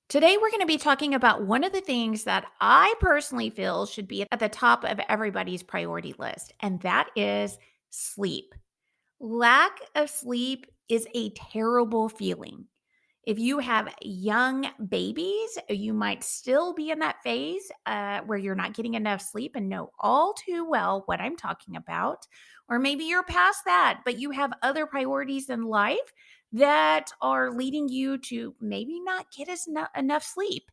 Today, we're going to be talking about one of the things that I personally feel should be at the top of everybody's priority list, and that is sleep. Lack of sleep is a terrible feeling. If you have young babies, you might still be in that phase where you're not getting enough sleep and know all too well what I'm talking about. Or maybe you're past that, but you have other priorities in life that are leading you to maybe not get enough sleep.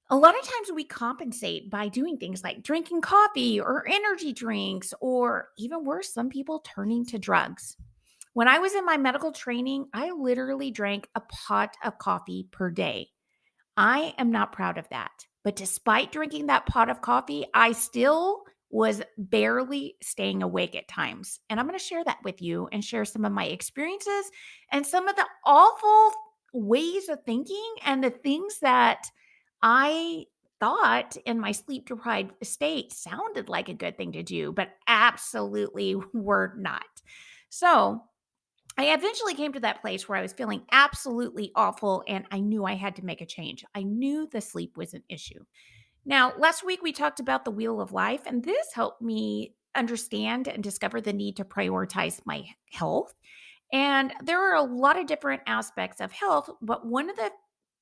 A lot of times we compensate by doing things like drinking coffee or energy drinks, or even worse, some people turning to drugs. When I was in my medical training, I literally drank a pot of coffee per day. I am not proud of that. But despite drinking that pot of coffee, I still was barely staying awake at times. And I'm going to share that with you and share some of my experiences and some of the awful ways of thinking and the things that I thought in my sleep deprived state sounded like a good thing to do, but absolutely were not. So, I eventually came to that place where I was feeling absolutely awful and I knew I had to make a change. I knew the sleep was an issue. Now, last week we talked about the wheel of life, and this helped me understand and discover the need to prioritize my health. And there are a lot of different aspects of health, but one of the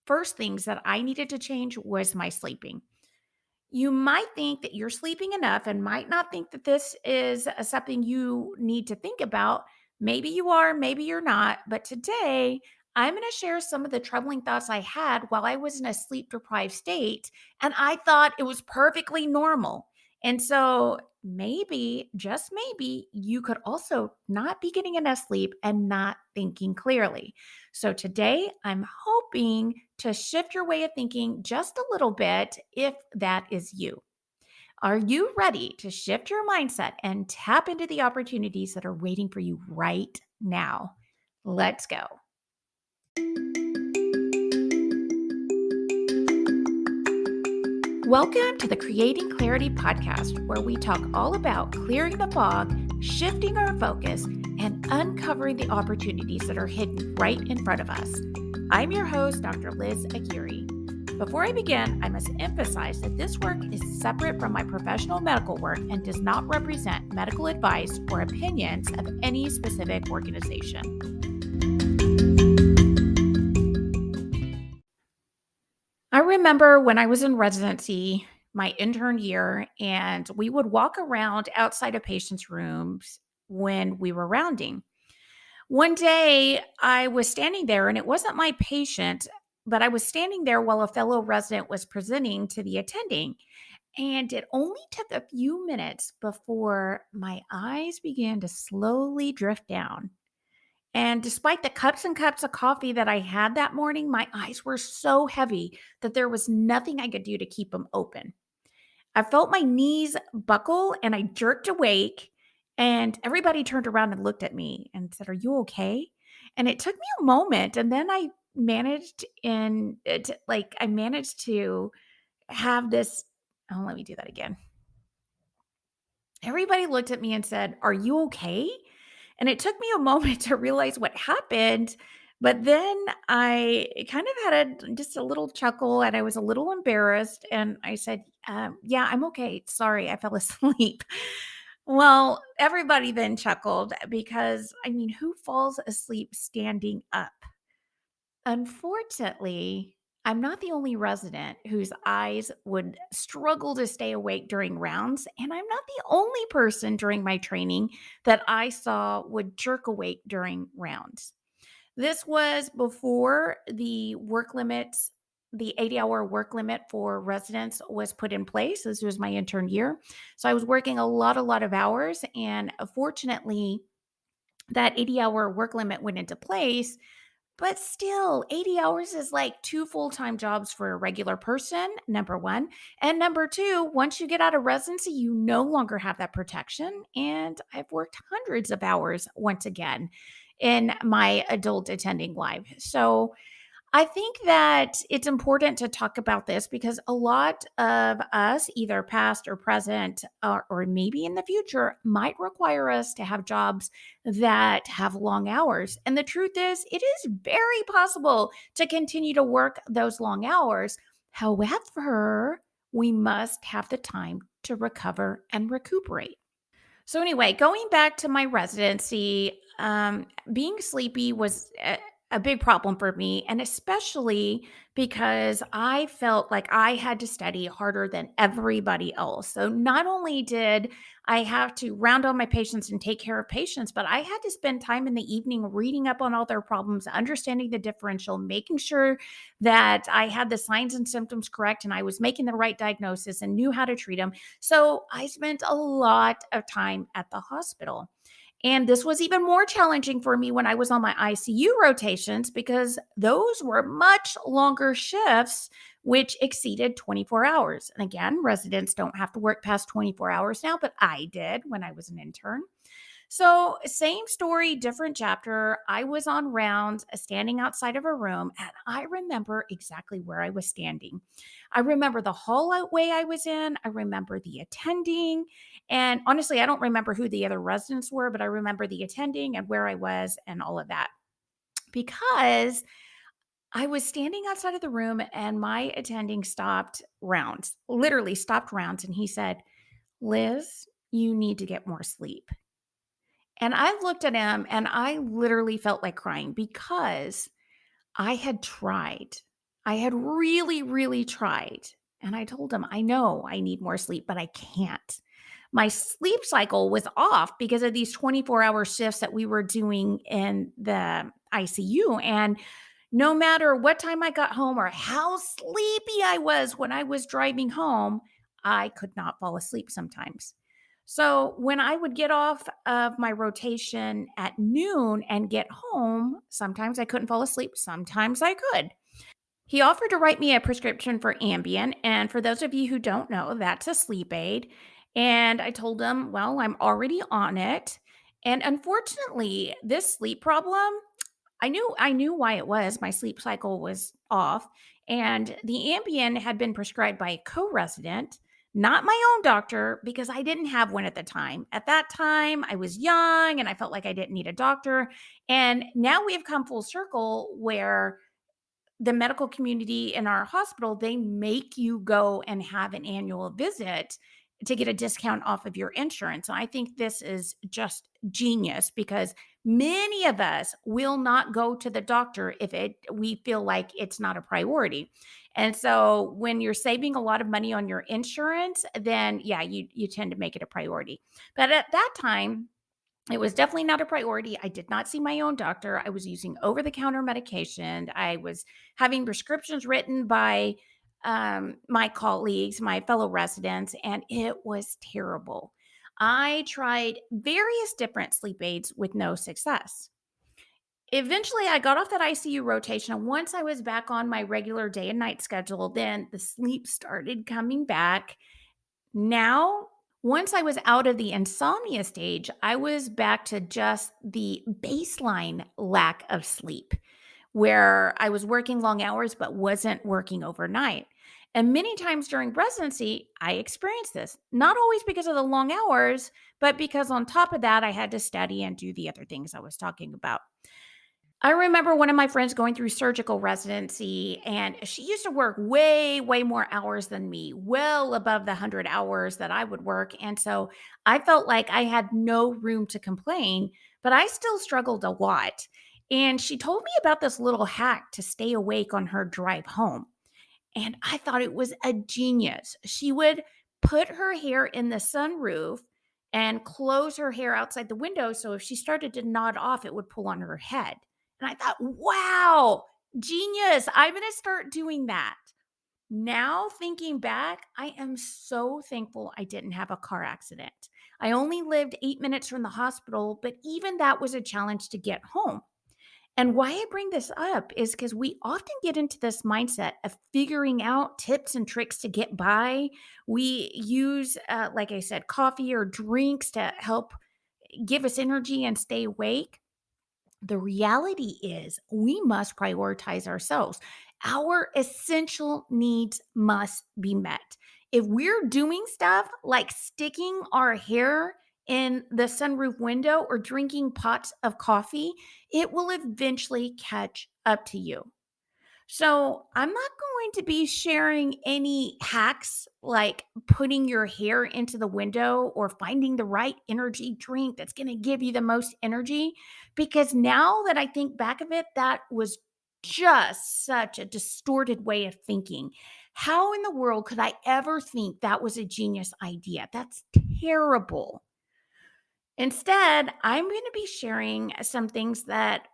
first things that I needed to change was my sleeping. You might think that you're sleeping enough and might not think that this is something you need to think about. Maybe you are, maybe you're not. But today, I'm going to share some of the troubling thoughts I had while I was in a sleep deprived state. And I thought it was perfectly normal. And so maybe, just maybe, you could also not be getting enough sleep and not thinking clearly. So today, I'm hoping to shift your way of thinking just a little bit if that is you. Are you ready to shift your mindset and tap into the opportunities that are waiting for you right now? Let's go. Welcome to the Creating Clarity podcast, where we talk all about clearing the fog, shifting our focus, and uncovering the opportunities that are hidden right in front of us. I'm your host, Dr. Liz Aguirre. Before I begin, I must emphasize that this work is separate from my professional medical work and does not represent medical advice or opinions of any specific organization. I remember when I was in residency, my intern year, and we would walk around outside of patients' rooms when we were rounding. One day, I was standing there, and it wasn't my patient, but I was standing there while a fellow resident was presenting to the attending. And it only took a few minutes before my eyes began to slowly drift down. And despite the cups and cups of coffee that I had that morning, my eyes were so heavy that there was nothing I could do to keep them open. I felt my knees buckle and I jerked awake, and everybody turned around and looked at me and said, "Are you okay?" And it took me a moment, and then I managed in it, like I managed to have this. Oh, let me do that again. Everybody looked at me and said, "Are you okay?" And it took me a moment to realize what happened, but then I kind of had just a little chuckle and I was a little embarrassed. And I said, "Yeah, I'm okay. Sorry, I fell asleep." Well, everybody then chuckled because, I mean, who falls asleep standing up? Unfortunately, I'm not the only resident whose eyes would struggle to stay awake during rounds, and I'm not the only person during my training that I saw would jerk awake during rounds. This was before the work limits, the 80-hour work limit for residents was put in place. This was my intern year. So I was working a lot of hours, and fortunately, that 80-hour work limit went into place, but still, 80 hours is like 2 full-time jobs for a regular person, number 1. And number 2, once you get out of residency, you no longer have that protection. And I've worked hundreds of hours once again in my adult attending life. So I think that it's important to talk about this because a lot of us, either past or present, or maybe in the future, might require us to have jobs that have long hours. And the truth is, it is very possible to continue to work those long hours. However, we must have the time to recover and recuperate. So anyway, going back to my residency, being sleepy was a big problem for me, and especially because I felt like I had to study harder than everybody else. So not only did I have to round on my patients and take care of patients, but I had to spend time in the evening reading up on all their problems, understanding the differential, making sure that I had the signs and symptoms correct and I was making the right diagnosis and knew how to treat them. So I spent a lot of time at the hospital. And this was even more challenging for me when I was on my ICU rotations because those were much longer shifts, which exceeded 24 hours. And again, residents don't have to work past 24 hours now, but I did when I was an intern. So, same story, different chapter. I was on rounds, standing outside of a room, and I remember exactly where I was standing. I remember the hallway I was in. I remember the attending. And honestly, I don't remember who the other residents were, but I remember the attending and where I was and all of that because I was standing outside of the room and my attending stopped rounds, literally stopped rounds. And he said, "Liz, you need to get more sleep." And I looked at him and I literally felt like crying because I had tried. I had really, really tried. And I told him, I know I need more sleep, but I can't. My sleep cycle was off because of these 24-hour shifts that we were doing in the ICU. And no matter what time I got home or how sleepy I was when I was driving home, I could not fall asleep sometimes. So when I would get off of my rotation at noon and get home, sometimes I couldn't fall asleep, sometimes I could. He offered to write me a prescription for Ambien. And for those of you who don't know, that's a sleep aid. And I told him, well, I'm already on it. And unfortunately, this sleep problem, I knew why it was. My sleep cycle was off, and the Ambien had been prescribed by a co-resident, not my own doctor, because I didn't have one at the time. At that time, I was young and I felt like I didn't need a doctor. And now we've come full circle where the medical community in our hospital, they make you go and have an annual visit to get a discount off of your insurance. And I think this is just genius because many of us will not go to the doctor if it we feel like it's not a priority. And so when you're saving a lot of money on your insurance, then yeah, you tend to make it a priority. But at that time, it was definitely not a priority. I did not see my own doctor. I was using over the counter medication. I was having prescriptions written by my colleagues, my fellow residents, and it was terrible. I tried various different sleep aids with no success. Eventually, I got off that ICU rotation. And once I was back on my regular day and night schedule, then the sleep started coming back. Now, once I was out of the insomnia stage, I was back to just the baseline lack of sleep, where I was working long hours but wasn't working overnight. And many times during residency, I experienced this, not always because of the long hours, but because on top of that, I had to study and do the other things I was talking about. I remember one of my friends going through surgical residency, and she used to work way, way more hours than me, well above the 100 hours that I would work. And so I felt like I had no room to complain, but I still struggled a lot. And she told me about this little hack to stay awake on her drive home. And I thought it was a genius. She would put her hair in the sunroof and close her hair outside the window. So if she started to nod off, it would pull on her head. And I thought, wow, genius. I'm going to start doing that. Now, thinking back, I am so thankful I didn't have a car accident. I only lived 8 minutes from the hospital, but even that was a challenge to get home. And why I bring this up is because we often get into this mindset of figuring out tips and tricks to get by. We use, like I said, coffee or drinks to help give us energy and stay awake. The reality is, we must prioritize ourselves. Our essential needs must be met. If we're doing stuff like sticking our hair in the sunroof window or drinking pots of coffee, it will eventually catch up to you. So, I'm not going to be sharing any hacks like putting your hair into the window or finding the right energy drink that's going to give you the most energy. Because now that I think back of it, that was just such a distorted way of thinking. How in the world could I ever think that was a genius idea? That's terrible. Instead, I'm going to be sharing some things that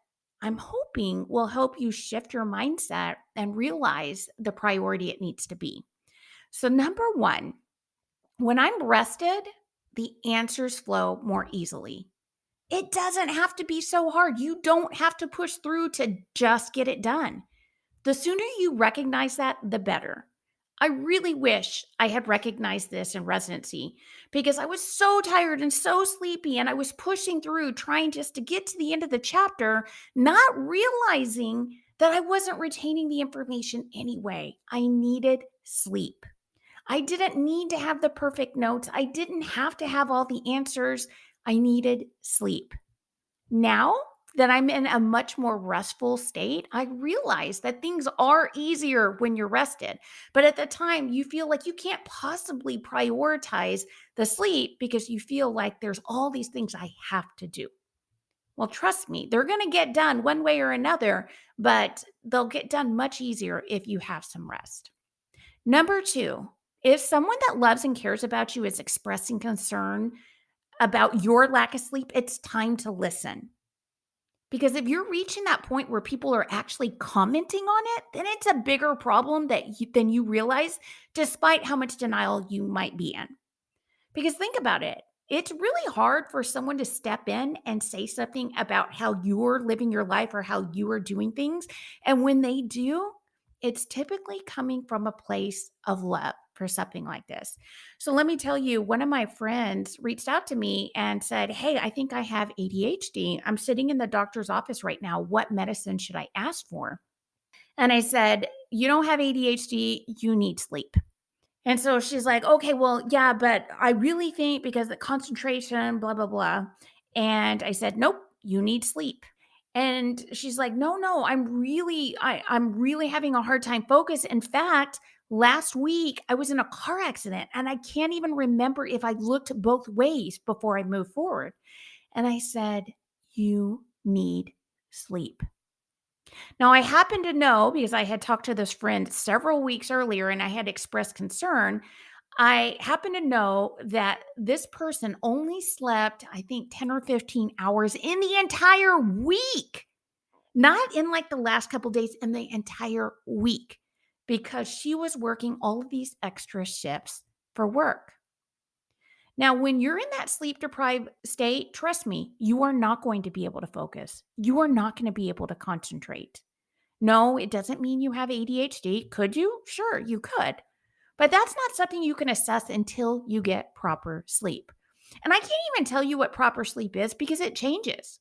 I'm hoping will help you shift your mindset and realize the priority it needs to be. So, number one, when I'm rested, the answers flow more easily. It doesn't have to be so hard. You don't have to push through to just get it done. The sooner you recognize that, the better. I really wish I had recognized this in residency because I was so tired and so sleepy, and I was pushing through trying just to get to the end of the chapter, not realizing that I wasn't retaining the information anyway. I needed sleep. I didn't need to have the perfect notes. I didn't have to have all the answers. I needed sleep. Now that I'm in a much more restful state, I realize that things are easier when you're rested. But at the time, you feel like you can't possibly prioritize the sleep because you feel like there's all these things I have to do. Well, trust me, they're going to get done one way or another, but they'll get done much easier if you have some rest. Number two, if someone that loves and cares about you is expressing concern about your lack of sleep, it's time to listen. Because if you're reaching that point where people are actually commenting on it, then it's a bigger problem than you realize, despite how much denial you might be in. Because think about it. It's really hard for someone to step in and say something about how you're living your life or how you are doing things. And when they do, it's typically coming from a place of love for something like this. So let me tell you, one of my friends reached out to me and said, "Hey, I think I have ADHD. I'm sitting in the doctor's office right now. What medicine should I ask for?" And I said, "You don't have ADHD, you need sleep." And so she's like, "Okay, well, yeah, but I really think because the concentration, blah, blah, blah." And I said, "Nope, you need sleep." And she's like, "No, no, I'm really having a hard time focus. In fact, last week I was in a car accident and I can't even remember if I looked both ways before I moved forward." And I said, "You need sleep." Now, I happen to know because I had talked to this friend several weeks earlier and I had expressed concern. I happen to know that this person only slept, I think, 10 or 15 hours in the entire week, not in like the last couple days, in the entire week, because she was working all of these extra shifts for work. Now, when you're in that sleep deprived state, trust me, you are not going to be able to focus. You are not going to be able to concentrate. No, it doesn't mean you have ADHD. Could you? Sure, you could. But that's not something you can assess until you get proper sleep. And I can't even tell you what proper sleep is because it changes.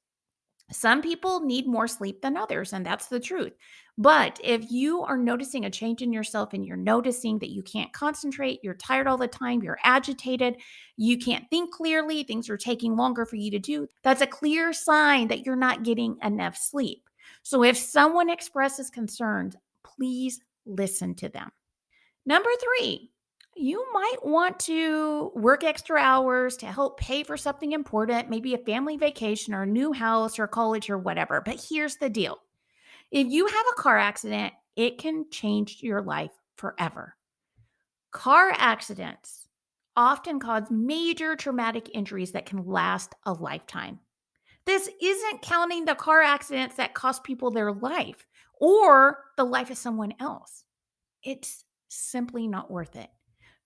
Some people need more sleep than others, and that's the truth. But if you are noticing a change in yourself and you're noticing that you can't concentrate, you're tired all the time, you're agitated, you can't think clearly, things are taking longer for you to do, that's a clear sign that you're not getting enough sleep. So if someone expresses concerns, please listen to them. Number three, you might want to work extra hours to help pay for something important, maybe a family vacation or a new house or college or whatever. But here's the deal: if you have a car accident, it can change your life forever. Car accidents often cause major traumatic injuries that can last a lifetime. This isn't counting the car accidents that cost people their life or the life of someone else. It's simply not worth it.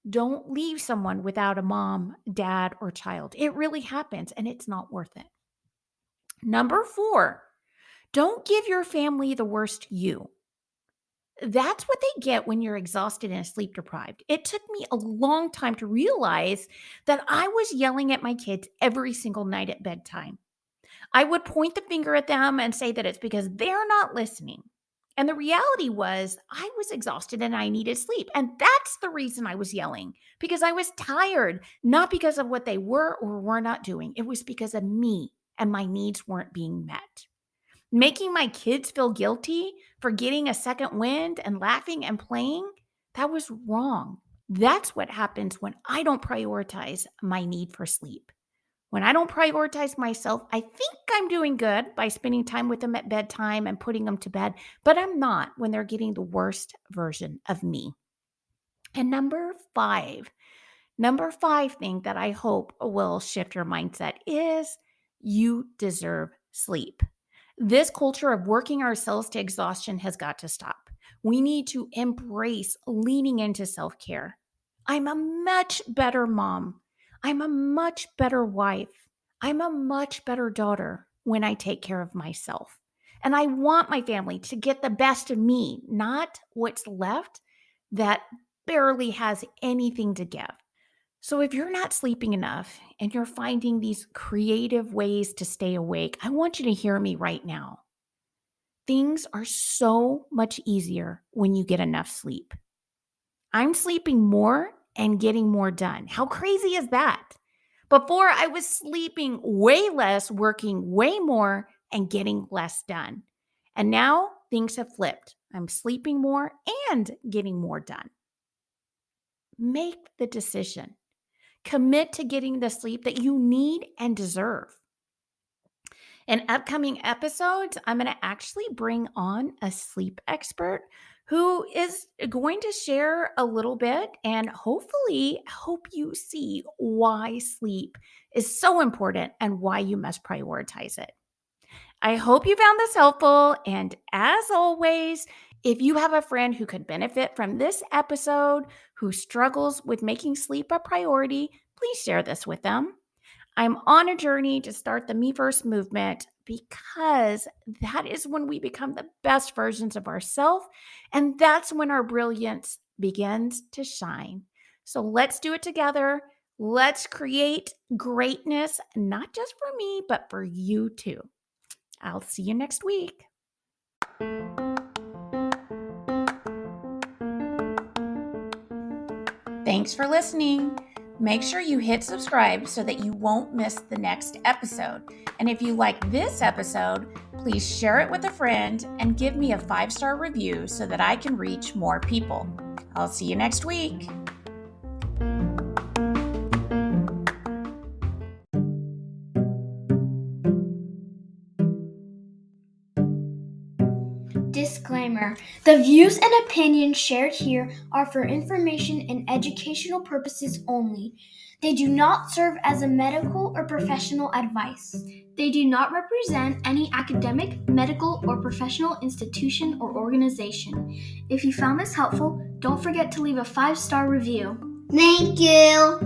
Don't leave someone without a mom, dad, or child. It really happens and it's not worth it. Number four, don't give your family the worst you. That's what they get when you're exhausted and sleep deprived. It took me a long time to realize that I was yelling at my kids every single night at bedtime. I would point the finger at them and say that it's because they're not listening. And the reality was, I was exhausted and I needed sleep. And that's the reason I was yelling, because I was tired, not because of what they were or were not doing. It was because of me and my needs weren't being met. Making my kids feel guilty for getting a second wind and laughing and playing, that was wrong. That's what happens when I don't prioritize my need for sleep. When I don't prioritize myself, I think I'm doing good by spending time with them at bedtime and putting them to bed, but I'm not when they're getting the worst version of me. And number five thing that I hope will shift your mindset is you deserve sleep. This culture of working ourselves to exhaustion has got to stop. We need to embrace leaning into self care. I'm a much better mom. I'm a much better wife. I'm a much better daughter when I take care of myself. And I want my family to get the best of me, not what's left that barely has anything to give. So, if you're not sleeping enough and you're finding these creative ways to stay awake, I want you to hear me right now. Things are so much easier when you get enough sleep. I'm sleeping more and getting more done. How crazy is that? Before, I was sleeping way less, working way more, and getting less done. And now things have flipped. I'm sleeping more and getting more done. Make the decision. Commit to getting the sleep that you need and deserve. In upcoming episodes, I'm going to actually bring on a sleep expert who is going to share a little bit and hopefully help you see why sleep is so important and why you must prioritize it. I hope you found this helpful. And as always, if you have a friend who could benefit from this episode, who struggles with making sleep a priority, please share this with them. I'm on a journey to start the Me First movement because that is when we become the best versions of ourselves. And that's when our brilliance begins to shine. So let's do it together. Let's create greatness, not just for me, but for you too. I'll see you next week. Thanks for listening. Make sure you hit subscribe so that you won't miss the next episode. And if you like this episode, please share it with a friend and give me a 5-star review so that I can reach more people. I'll see you next week. Disclaimer. The views and opinions shared here are for information and educational purposes only. They do not serve as a medical or professional advice. They do not represent any academic, medical, or professional institution or organization. If you found this helpful, don't forget to leave a 5-star review. Thank you.